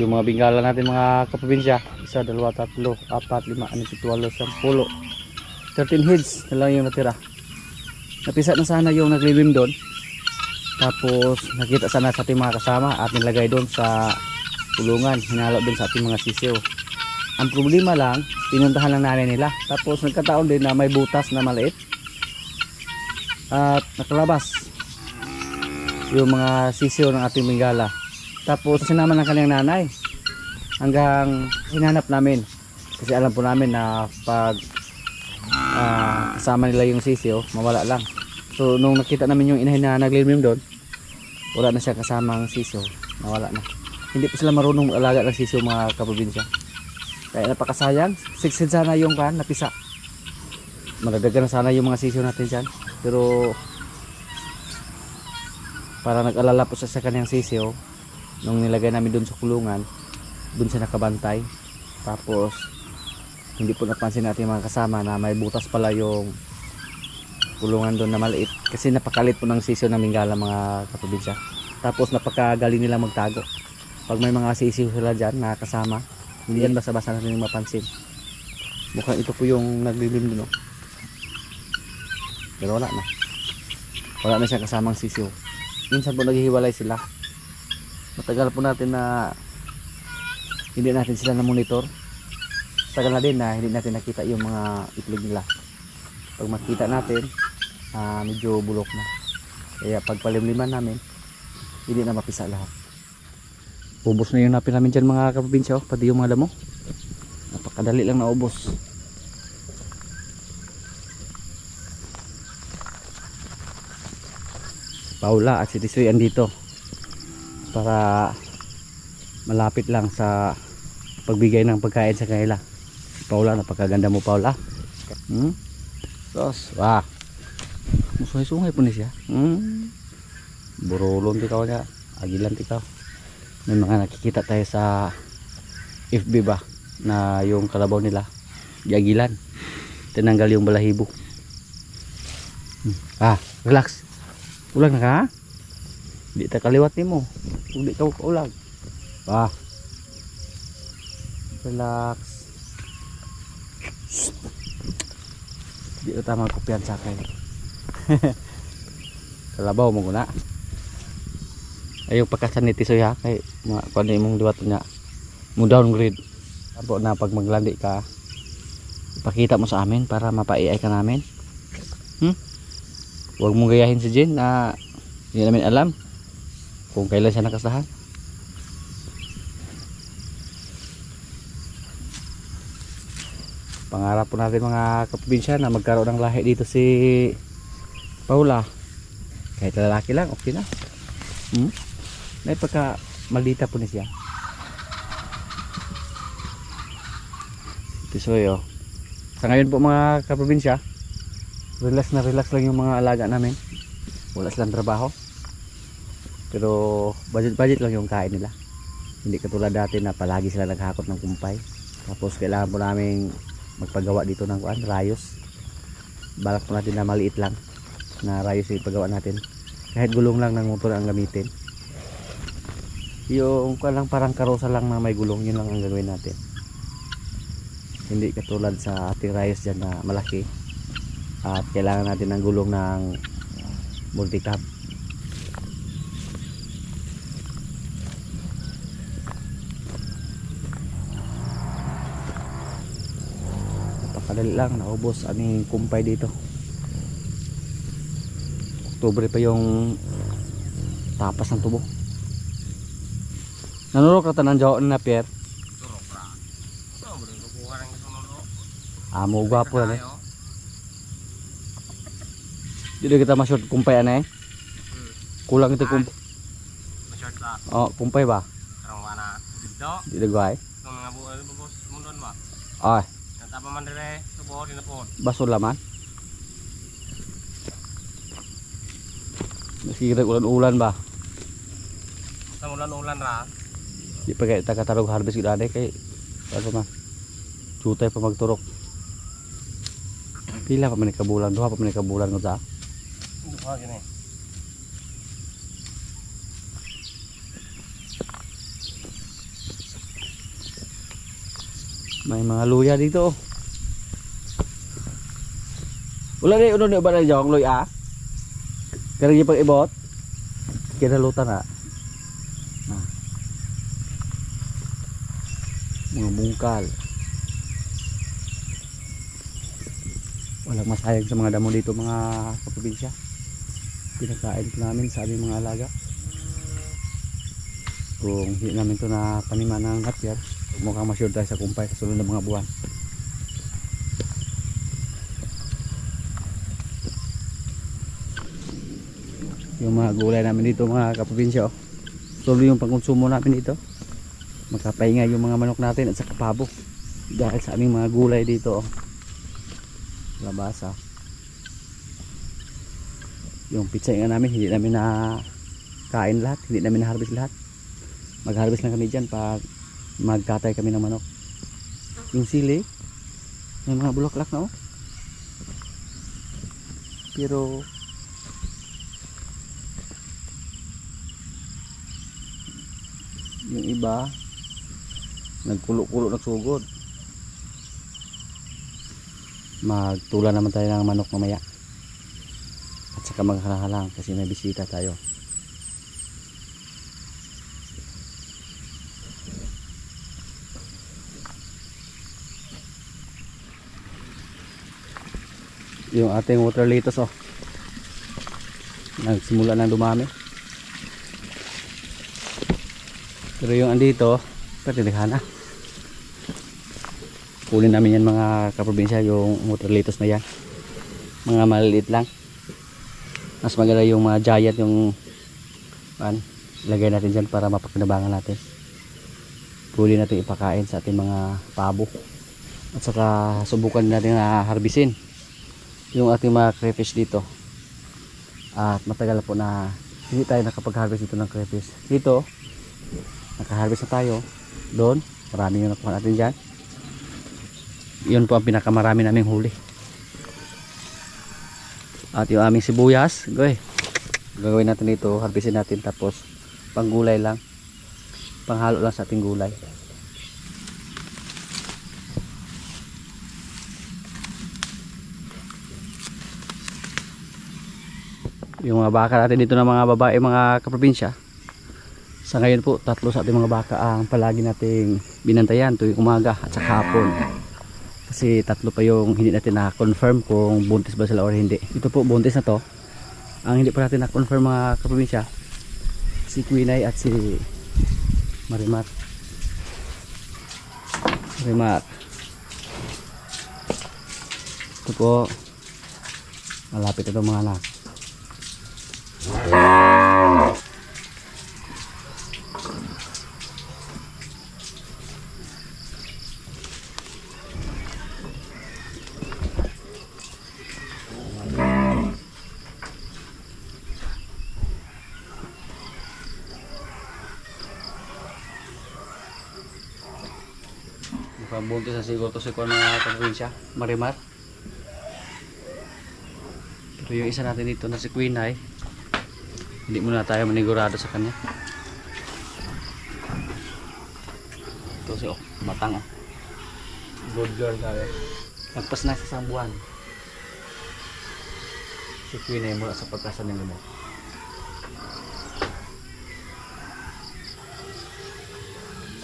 Yung mga bingala natin mga kaprobinsya, 1, 2, 3, 4, 5, 6, 7, 8, 9, 10, 13 heads na lang yung natira. Napisa na sana yung naglilim doon. Tapos nakita sana sa ating mga kasama at nilagay doon sa kulungan, hinalo doon sa ating mga sisiw. Ang problema lang, pinuntahan lang nanay nila. Tapos nagkataon din na may butas na maliit at nakalabas yung mga sisiw ng ating bingala. Tapos sinama ng kanyang nanay hanggang hinanap namin, kasi alam po namin na pag kasama nila yung sisiw mawala lang. So nung nakita namin yung inahin na naglilim doon, wala na siya kasamang sisiw, nawala na. Hindi pa sila marunong mag-alaga ng sisiw mga kaprobinsya, kaya napakasayang. 6 heads sana yung kan napisa, madagdagan na sana yung mga sisiw natin dyan. Pero para nag-alala po sa kanyang sisiw, nung nilagay namin doon sa kulungan, doon siya nakabantay. Tapos hindi po napansin natin mga kasama na may butas pala yung kulungan doon na maliit, kasi napakalit po ng sisiw ng bingala mga kaprobinsya. Tapos napakagaling nila magtago. Pag may mga sisiw sila dyan na kasama, hindi yan basta-basta natin mapansin. Mukhang ito po yung naglilim doon, no? Pero wala na siya kasamang sisiw. Minsan po naghihiwalay sila. Matagal po natin na hindi natin sila na monitor. Tagal na din na hindi natin nakita yung mga itlog nila. Pag makita natin, medyo bulok na. Kaya pag palimliman namin, hindi na mapisa lahat. Ubos na yung napin namin dyan mga kaprobinsya, pati yung mga damo. Napakadali lang na ubos. Paula at si Tisoy andito para malapit lang sa pagbigay ng pagkain sa kanila. Paula, napakaganda mo Paula. Sos, wah. Musungay-sungay po ni siya. Burulon tikaw niya, agilan tikaw. May mga nakikita tayo sa FB ba na yung kalabaw nila agilan, tinanggal yung balahibo. Relax. Ulag na ka? Di ta kaliwat nimo. Uli ka ulag. Relax. Di ta magkopyan sa akin. Kalabaw mo guna. Ayaw pagkasan ni Tisoy ha, kay mga kuan imong liwat niya. Mo downgrade. Apo na pag maglandi ka, ipakita mo sa amin para mapa-AI ka namin. Huwag mong gayahin si Jen na hindi namin alam kung kailan siya nakasahan. Pangarap po natin mga kaprobinsya na magkaroon ng lahi dito si Paula. Kahit lalaki lang, okay na. May pagka maldita po niya siya. Tisoy, oh. Sa ngayon po mga kaprobinsya, relax na relax lang yung mga alaga namin. Wala silang trabaho, pero budget lang yung kain nila. Hindi katulad dati na palagi sila naghakot ng kumpay. Tapos kailangan po namin magpagawa dito ng rayos. Balak po natin na maliit lang na rayos yung ipagawa natin. Kahit gulong lang ng motor ang gamitin. Yung lang parang karosa lang na may gulong, yun lang ang gagawin natin. Hindi katulad sa ating rayos dyan na malaki at kailangan natin ng gulong ng multicab. Napakadali lang, naubos aming kumpay dito. Oktubre pa yung tapas ng tubo. Nanurok ka tanan jaon na Pierre. Amo gwapo na eh. Jadi kita masuk kumpay aneh. Kulang itu kumpay. Oh, kumpay ba? Karang mana? Dito. Di dagway. Nung ngabu bos mundon ba? Ay, Tapa man dire tubo dinapon. baso laman. Nasira ulan-ulan ba? Sa ulan-ulan ra. Di pa kaya taga-tarog harvest kita deh kay ano man. Cutay pa magturok. Pila pa man kabulan, duha pa man kabulan ko ta. Duha gini. May mga luya dito. Wala rin uno ni ba na jong luya? Kaya di pag ibot. Kinalutan na. Mga bungkal. Walang masayang sa mga damo dito mga kaprobinsya. Pinakain namin sa aming mga alaga. Kung hindi namin ito na paniman ng hatyan, mukhang masyur tayo sa kumpay sa sunod ng mga buwan. Yung mga gulay namin dito mga kaprobinsya, oh. Tuloy yung pangkonsumo namin dito. Magkapahinga yung mga manok natin at sa kapabo dahil sa aming mga gulay dito, oh. Labasa. Yung pizza nga namin hindi namin na kain lahat, hindi namin na harvest lahat. Mag harvest lang kami dyan pag magkatay kami ng manok. Yung sili may mga bulaklak na, oh. Pero yung iba nagkulo-kulo nagsugod. Magtula naman tayo ng manok mamaya at saka maghalang kasi may bisita tayo. Yung ating water lettuce, oh, nagsimula nang dumami. Pero yung andito, patilihan na. Kunin namin yan mga kaprobinsya, yung water lettuce na yan. Mga maliliit lang. Mas maganda yung mga giant, yung lagay natin dyan para mapakinabangan natin. Pwede natin ipakain sa ating mga pabo. At saka subukan natin na harbisin yung ating mga crayfish dito. At matagal po na hindi tayo nakapag-harvest dito ng crayfish. Dito naka-harvest na tayo. Doon marami yung nakuha natin dyan. Yun po ang pinakamarami naming huli. At yung aming sibuyas, gagawin natin ito, harvestin natin, tapos panggulay lang, panghalo lang sa ating gulay. Yung mga baka natin dito ng mga babae mga kaprobinsya, sa ngayon po 3 sa ating mga baka ang palagi nating binantayan tuwing umaga at sa hapon. Kasi 3 pa yung hindi natin na-confirm kung buntis ba sila or hindi. Ito po buntis na to. Ang hindi pa natin na-confirm mga kaprobinsya, si Quinay at si Marimar. Ito po, malapit ito mga anak. Buntis na siguro to si Kuan mga kaprobinsya, Marimar. Pero yung isa natin dito na si Quinay, hindi muna tayo manigurado sa kanya. Ito si matang, oh. Good girl tayo. Nagpas na sa 1 buwan si Quinay mula sa pagkasan ng limot.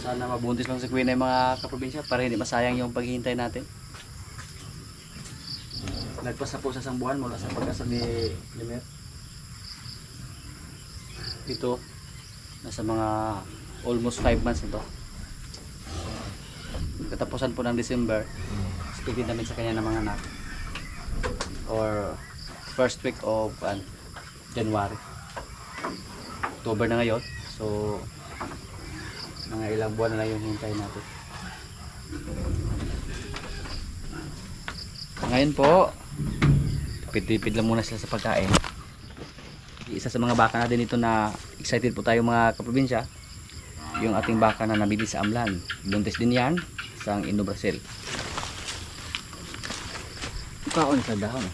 Sana mabuntis lang si Queen ay mga kaprobinsya para hindi masayang yung paghihintay natin. Nagpas na po sa 1 buwan mula sa pagkasal ni Limer. Ito, nasa mga almost 5 months na to. Katapusan po ng December, speaking namin sa kanya ng mga anak. Or first week of January. October na ngayon. So mga ilang buwan na lang yung hintay natin. Ngayon po, tipid-tipid lang muna sila sa pagkain. Isa sa mga baka natin ito na excited po tayo mga kaprobinsya, yung ating baka na nabili sa Amlan. Buntis din yan sa Indo Brazil. Kaon sa dahon.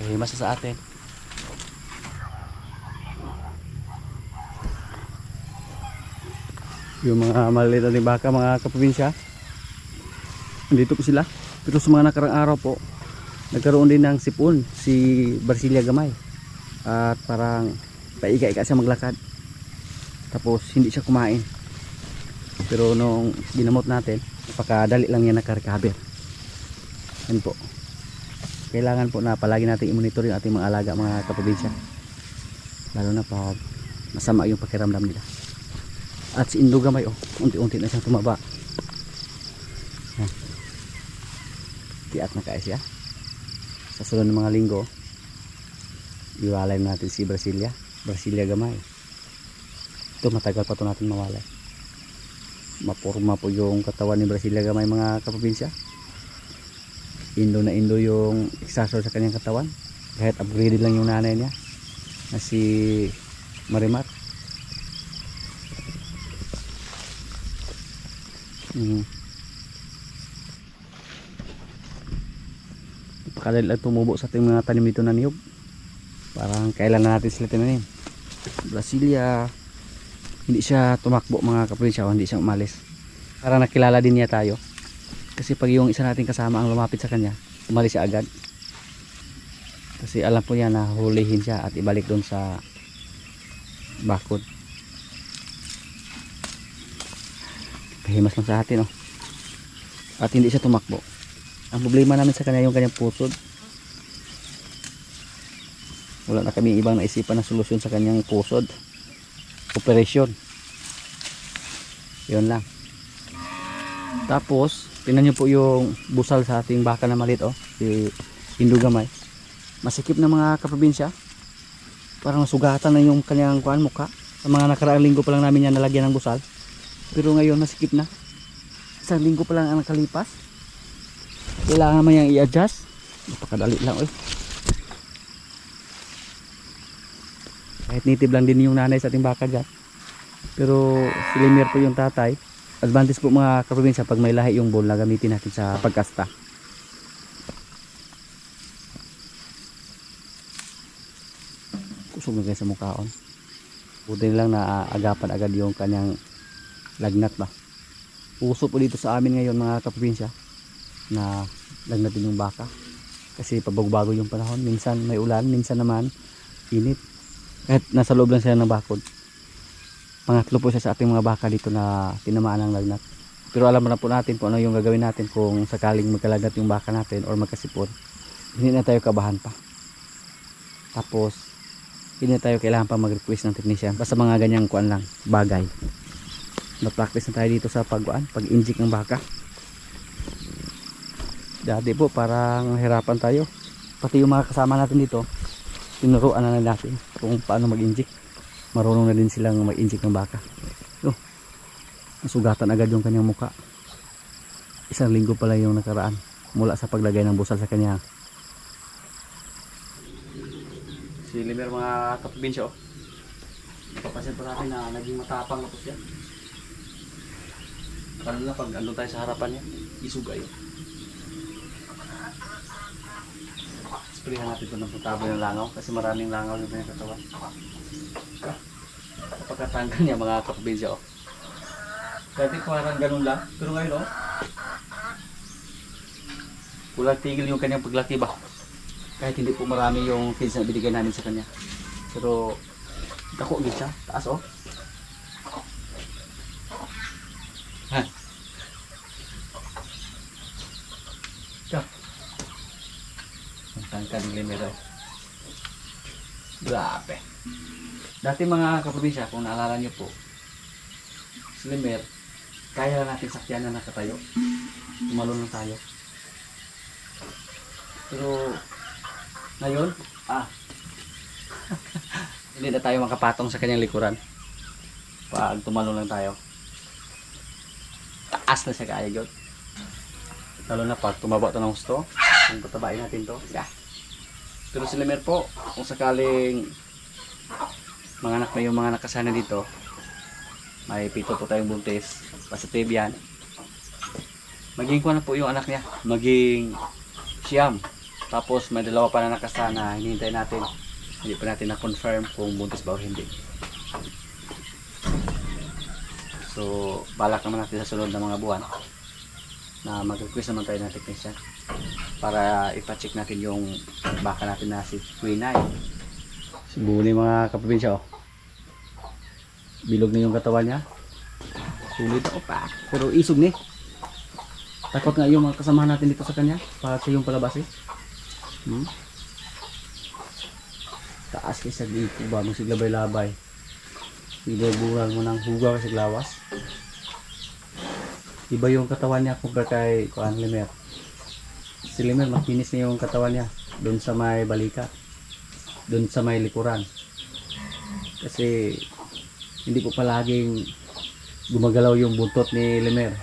Himas na sa atin. Yung mga maliliit na baka, mga kaprobinsya, dito po sila. Pero sa mga nakarang araw po, nagkaroon din ng sipon si Brasilia Gamay. At parang paiga-iga siya maglakad. Tapos hindi siya kumain. Pero nung ginamot natin, napakadali lang niya nakarecover. Yan po. Kailangan po na palagi natin i-monitor yung ating mga alaga, mga kaprobinsya. Lalo na pag masama yung pakiramdam nila. At si Indo Gamay, unti-unti na siyang tumaba. Yan. Tiat na kaya siya. Sa sunod ng mga linggo, iwalay natin si Brasilia Gamay. Ito matagal pa ito natin mawalay. Mapurma po yung katawan ni Brasilia Gamay, mga kaprobinsya. Indo na Indo yung exhaustor sa kanyang katawan. Kahit upgraded lang yung nanay niya na si Marimar. Napakadali lang tumubo sa ating mga tanim dito na niyog. Parang kailan na natin sila tinanim. Brasilia, hindi siya tumakbo, mga kaprobinsya, hindi siya umalis. Parang nakilala din niya tayo. Kasi pag yung isa nating kasama ang lumapit sa kanya, umalis siya agad. Kasi alam po niya na hulihin siya at ibalik doon sa bakod. Pahimas lang sa atin, oh. At hindi siya tumakbo. Ang problema namin sa kanya yung kanyang pusod. Wala na kami ibang naisipan na solusyon sa kanyang pusod. Operasyon. Yun lang. Tapos tingnan nyo po yung busal sa ating baka na maliit, oh, si Indo Gamay. Masikip na, mga kaprobinsya. Parang sugatan na yung kanyang mukha. Sa mga nakaraang linggo pa lang namin yan nalagyan ng busal. Pero ngayon masikip na. Isang linggo pa lang ang nakalipas. Kailangan man yung i-adjust. Napakadali lang, eh. Kahit native lang din yung nanay sa ating baka dyan. Pero silimer po yung tatay. Advantage po, mga kaprobinsya, pag may lahi yung bull na gamitin natin sa pagkasta. Kusog na guys sa mukhaon. Buti lang na agapan agad yung kanyang lagnat ba. Uso po dito sa amin ngayon, mga kaprobinsya, na lagnat din yung baka. Kasi pabago-bago yung panahon. Minsan may ulan, minsan naman init. Kahit nasa loob lang sila ng bakod. Pangatlo po siya sa ating mga baka dito na tinamaan ng lagnat. Pero alam na po natin kung ano yung gagawin natin kung sakaling magkalagnat yung baka natin or magkasipon. Hindi na tayo kabahan pa. Tapos hindi na tayo kailangan pa mag-request ng technician. Basta mga ganyang kuan lang, bagay. Na-practice na tayo dito sa pag-inject ng baka. Dati po parang hirapan tayo. Pati yung mga kasama natin dito, tinuruan na natin kung paano mag-inject. Marunong na din silang mag-inject ng baka. Nasugatan agad yung kanyang muka. Isang linggo pala yung nakaraan mula sa paglagay ng busal sa kanya. Si Limer, mga kaprobinsya, oh. Napapansin po natin na naging matapang na po siya. Lalo na pag andun tayo sa harapan niya, isugay. Sprayan natin ito ng putabo ng langaw kasi maraming langaw yung kanyang katawan. Pagkatanggal niya, mga kaprobinsya, oh. Dati parang ganun lang, pero ngayon, oh, kulang tigil yung kanyang paglaki ba. Kahit hindi po marami yung feeds na binigay namin sa kanya, pero dako din siya, taas, oh. Ha. Ito. Ang tangkad ng Limer, oh. Grabe. Dati, mga kaprobinsya, kung naalala nyo po, si Limer, kaya lang natin sakyan na nakatayo. Tumalon lang tayo. Pero ngayon, hindi na tayo makapatong sa kanyang likuran. Pag tumalon lang tayo, taas na siya kaya yun. Lalo na pag tumaba ito ng gusto, kung patabain natin to, yeah. Pero si Limer po, kung sakaling mga anak na yung mga nakasana dito, may 7 po tayong buntis, positive yan. Maging ko na po yung anak niya, maging siyam Tapos may dalawa pa na nakasana, hinihintay natin. Hindi pa natin na-confirm kung buntis ba o hindi. So, balak naman natin sa sunod na mga buwan na mag-request naman tayo ng technician para ipa-check natin yung baka natin na si Queen Eye. Sibuli mga kaprobinsya, oh. Bilog na yung katawan niya. Sulit ako pa. Pero isog ni. Takot nga yung mga kasamahan natin dito sa kanya para sa yung palabas eh. Taas kaysa dito ba mo siglabay-labay. Sigaburan mo ng hugaw kasi lawas. Iba yung katawan niya compare kay Kuan Limer. Si Limer makinis na yung katawan niya doon sa may balika, doon sa may likuran. Kasi hindi po palaging gumagalaw yung buntot ni Limer.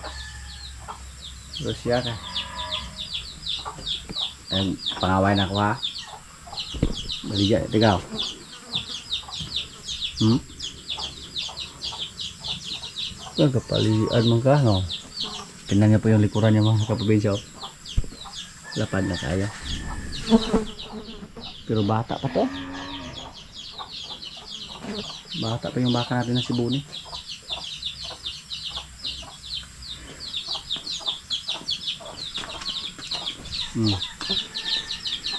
Pero siya ka. Pangaway na ako ha. Baligya, tigaw. Kapalian man ka, no? Tingnan niya po yung likuran niya mga kaprobinsya. Lapad na tayo. Pero bata pa to. Bata pa yung baka natin na sibuni.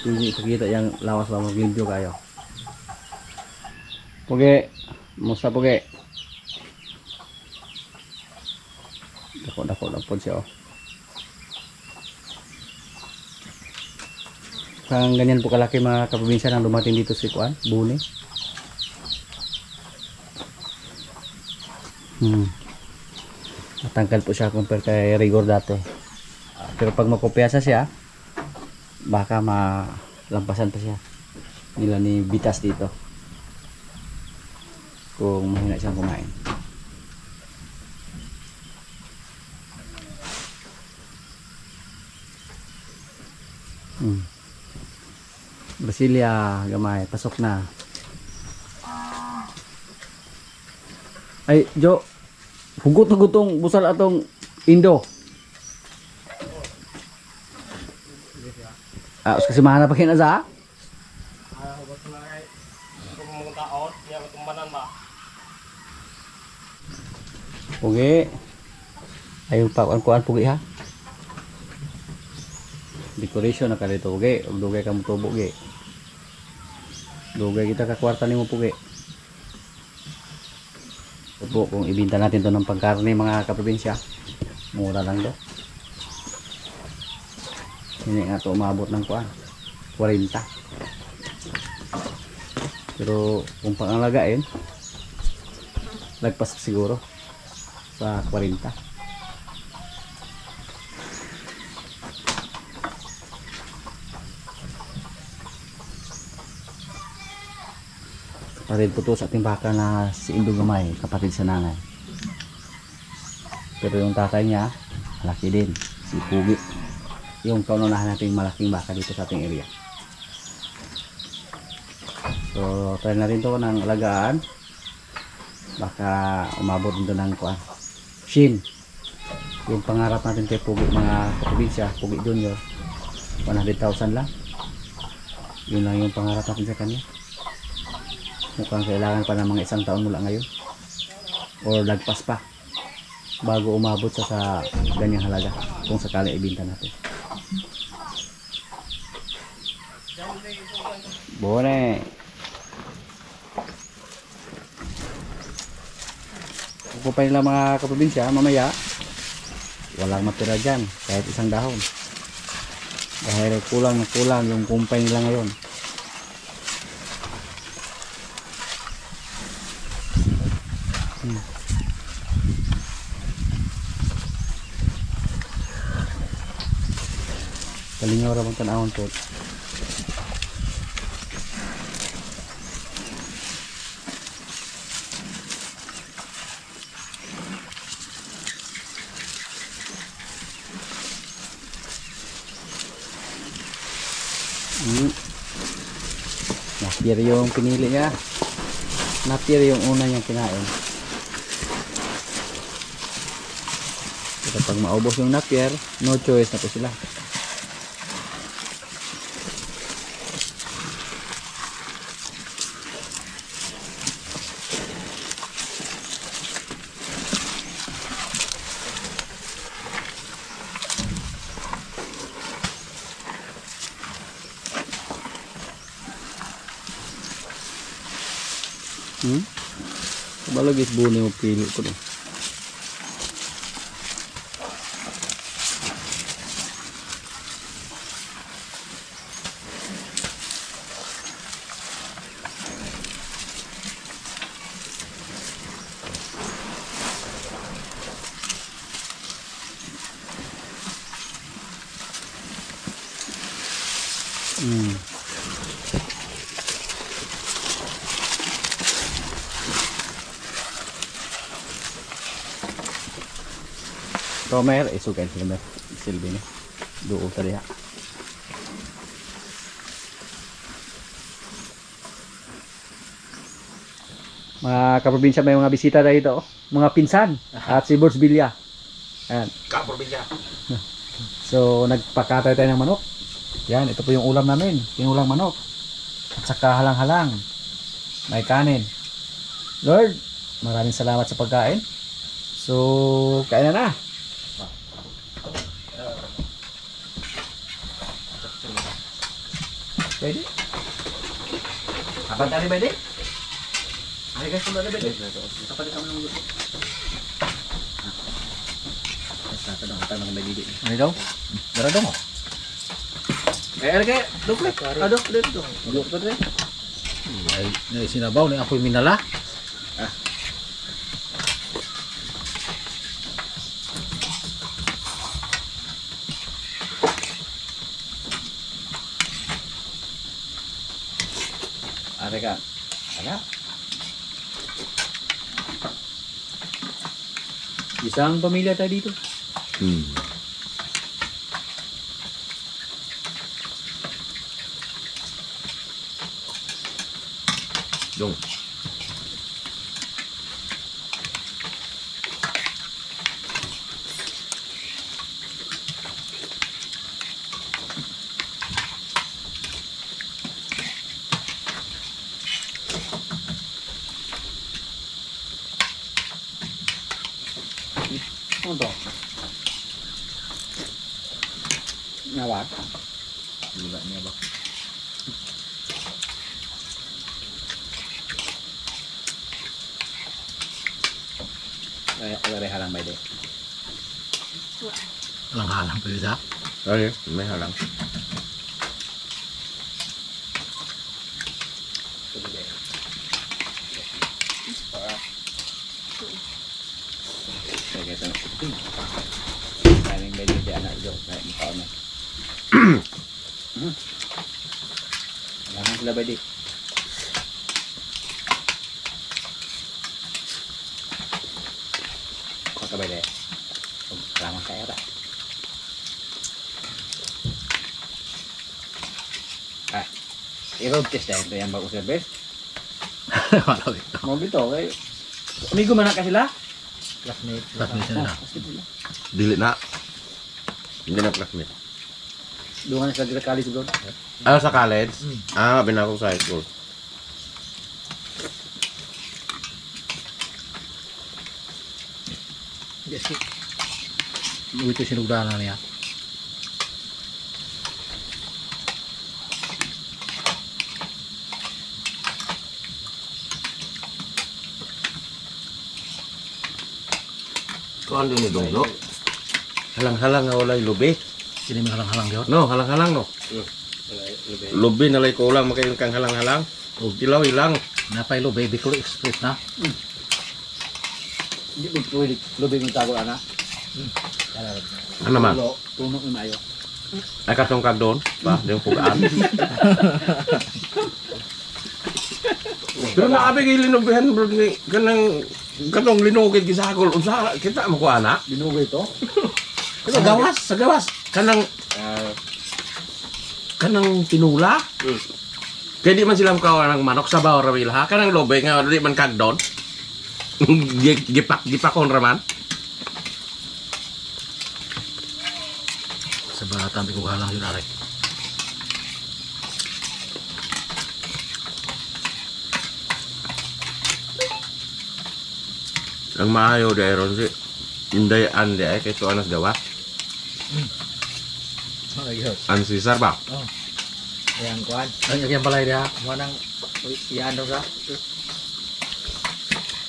Hindi ipakita yung lawas ba maglimpyo kayo. Pugi. Musta pugi? Dako na po siya, oh. Kang ganyan po kalaki mga kaprobinsya nang dumating dito si Kuan, Buni. Natangkad po siya compare kay Rigor dati. Pero pag makopyasa siya, baka malampasan pa siya nila ni Bitas dito kung mahina siyang kumain. Brasilia gamay, pasok na. Ay, Jo, hugot na gutong busal atong Indo. Kasi mahana pa kinasa. Hugot na kay kung mga taon, niya matumbanan ba? Pugi. Ayaw pa kuan pugi ha. Decoration na ka dito pugi. Ug dugay ka mo tubo gi. Dugay kita ka kwarta nimo pugi. Tubo kung ibenta natin to ng pangkarne mga kaprobinsya. Mura lang do. Hindi nga ito umabot ng kuan 40. Pero kung pangalagain lagpas siguro sa 40. Kapatid po to sa ating baka na si Indo Gamay, kapatid sa nanay. Pero yung tatay niya malaki din, si Pugi. Yung kaunahan natin malaking baka dito sa ating area. So try na rin to ng alagaan. Baka umabot din ng kuan. Shin. Yung pangarap natin kay Pugi mga kaprobinsya, Pugi Junior, 100,000 lang. Yun lang yung pangarap natin sa kanya. Mukhang kailangan pa ng mga 1 taon mula ngayon. Or lagpas pa. Bago umabot sa ganyang halaga. Kung sakali ibenta natin. Bone. Kukupain lang mga kaprobinsya mamaya. Walang matira dyan kahit isang dahon. Dahil kulang na kulang yung kumpay nila ngayon. Kalingaw ra bang tanawon po. Napier yung pinili niya. Napier yung una niyang kinain. Pero pag maubos yung napier, no choice na po sila. Balagis buni mo pili ko no. Romer, isugan sila mer. Silbi ni. Duo tadi ha. Mga kaprobinsya may mga bisita na dito. Mga pinsan at si Boss Bilya. Ayan. Kaprobinsya. So nagpakatay tayo ng manok. Yan, ito po yung ulam namin. Tinulang manok. At saka halang-halang. May kanin. Lord, maraming salamat sa pagkain. So, kain na. Pwede? Abang tali pwede? Ay guys, kung pwede pwede? Kapag kami ng gusto. Tatanong ng may didi. Ano daw? Dara daw mo? Kaya, dukle. Dukle. Dukle. Ay, sinabaw ni apoy minala. Are ka. Ala. Isang pamilya tayo dito. Dong. Ano to? Nawak? Gula niya ba? Ay, halang ba ito? Halang-halang pa ito? Ay, may halang. Sige, ito. Kainin ba ito anak ito? Kahit mukha na. Halangan sila ba ito? Kabay deh. Lama kaya ra. I-road test dahil ito yung bago service. Mau gitu, kayo. Amigo man na ka sila? Classmate sila. Dili na. Hindi na classmate. Doon ka na sila college bro. Ah, sa college? Binako sa high school. Yes, ito sinugdahan na niya. Kuan din ni Donglo. Halang-halang nga walay lubi. Sini may halang-halang yun? No, halang-halang no. Lubi na lay ko ulang makayon kang halang-halang. Dilaw ilang. Napay lo, baby ko express na. Hindi mo pwede lubing yung tago ana. Ano naman? Tunok yung mayo. Ay katong doon pa, yung pugaan. Pero naabig ilinubihan bro ni kanang katong linugid gisagol unsa kita mo ko ana? Dinugay ito? Sa gawas kanang tinula. Kaya di man sila makawa ng manok sa bawar ramil ha kanang lobe nga di man kagdon. Gipakon raman. Sa bata may kuhalang yun ari. Ang maayo dairon si Inday ande ay kay tuan nas gawas. Ayos. An Cesar ba? Yang kuan. Ang yang balay dia. Mo nang iyan daw sa.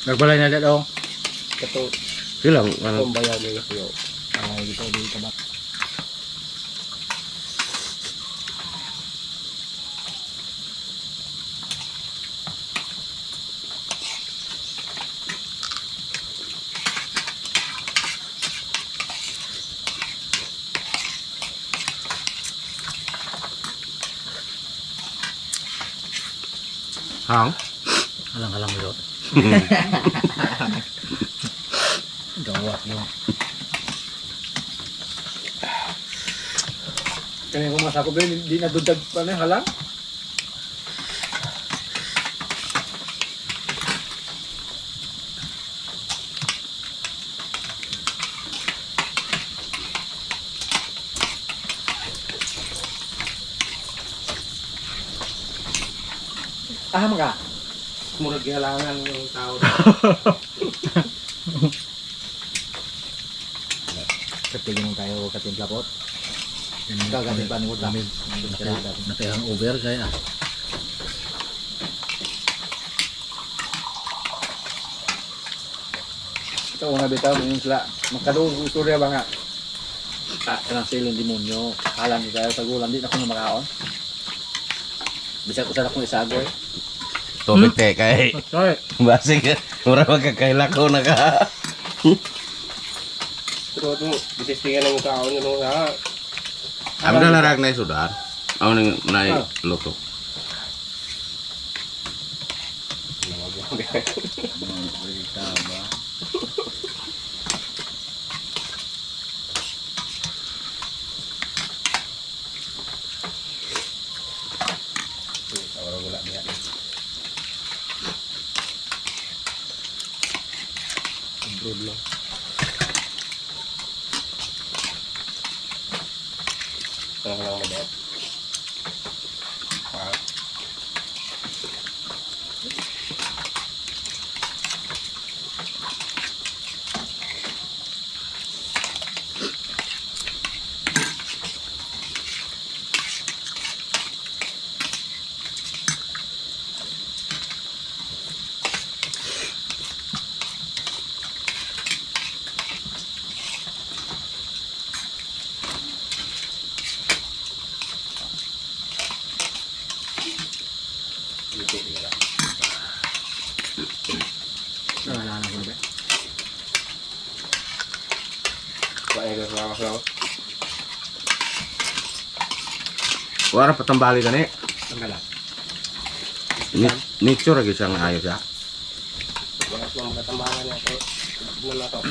Nagbalay na daw. Kato, Silang, ano, bayaw nila kayo. Ay, dito dito ba? hang. Halang-halang dito. Gawa yung. Kaya kung masakop yun, di nadudag pa na halang. Aham ka? Murag gihalangan yung tao. Katigin mo tayo katimpla po. Gagatin pa ni Wala. Nakayang over kaya. Ito nga bitaw yung sila. Magkadoon ustorya ba nga? Kanang silong demonyo. Halang ni tayo sa gulang. Di na ko na makaon. Bisag usan akong isagoy. Tubig te, kay. Sorry. Basig, mura magkakaila ko na ka. Pero ito, bisistingan ng mukhaon nyo nung ha. Ami na larag na sudan. Ako nang naay luto. Broad lang. Lang mabet. Wala na ko ba? Kumain ka sa mga Wala patambali ka ni. Tanggalan. Nature lagi siyang ayos ya. Mga mga katambahan niya ito. Mula to.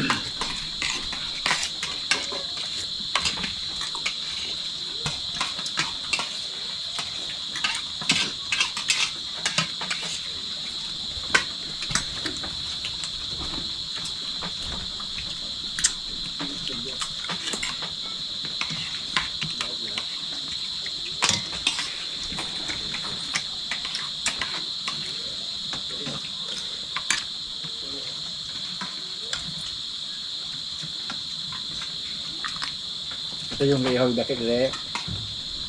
Ito yung ihaw bakit dire.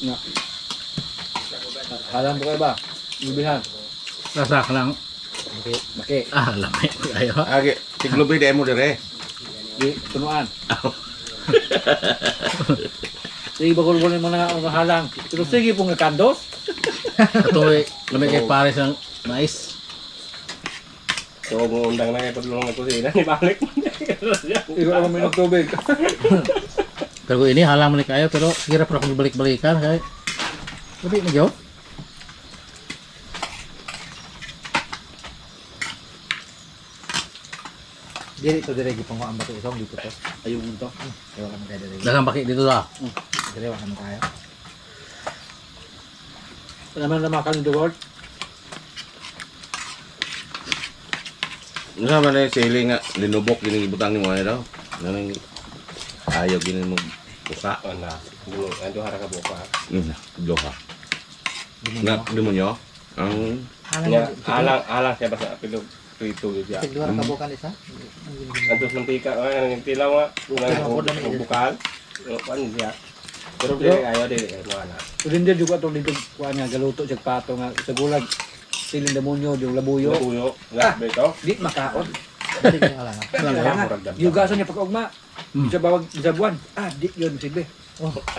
Na. Halang mo kayo ba? Ibihan. Lasak lang. Maki. Ah, lamay. Ayo. Agi, tiglubi demo dire. Di tunuan. Sige bagol-bagol mo na nga halang. Pero sige pong kandos. Katuloy, lamay kay pares ng mais. So mo undang na kay padulong ako sila ni balik. Ikaw ang minum tubig. Pero ini halang man kayo pero sige ra pa akong balik-balikan kay. Sabi na jo. Dili to dire gipang ang bato isong dito to. Ayun mo to. Ewa kami kaya dire. Dagang baki dito sa. Dire wa kami kaya. Naman na makan the world. Nga man ay sili nga linubok gini ibutang ni mo ay daw. Nang ayaw gini mo buka. Ana. Ando hara ka buka. Doha. Nga demonyo. Ang Alang siya basta pilog prito gitu ya. Tigduha ka bukan isa. Antos mantika ang tilaw nga nang bukal. Kuan siya. Pero dia ayo dili ano ana. Rin dia juga to dito kuan nga galuto siya pato nga sa gulag. siling demonyo, yung labuyo. Uyo. Nga, beto. Di makaon. Dali kayo alam. Yung gaso niya pag-ugma. Sa bawag sa buwan. Di yun sige.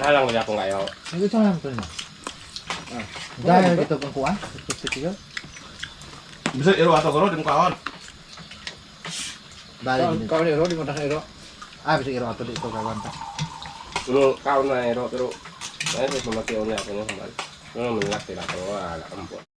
Halang wala akong ayaw. Nagito lang ko na. Dahil dito kang kuha. Sige. Bisa iro ato garo din kaon. Dahil Kaon iro, di mo na iro. bisa iro ato dito kawan ta. Pero kaon na iro pero ay sa mga tiyo niya ako naman. Ano man laki na ko wala ampon.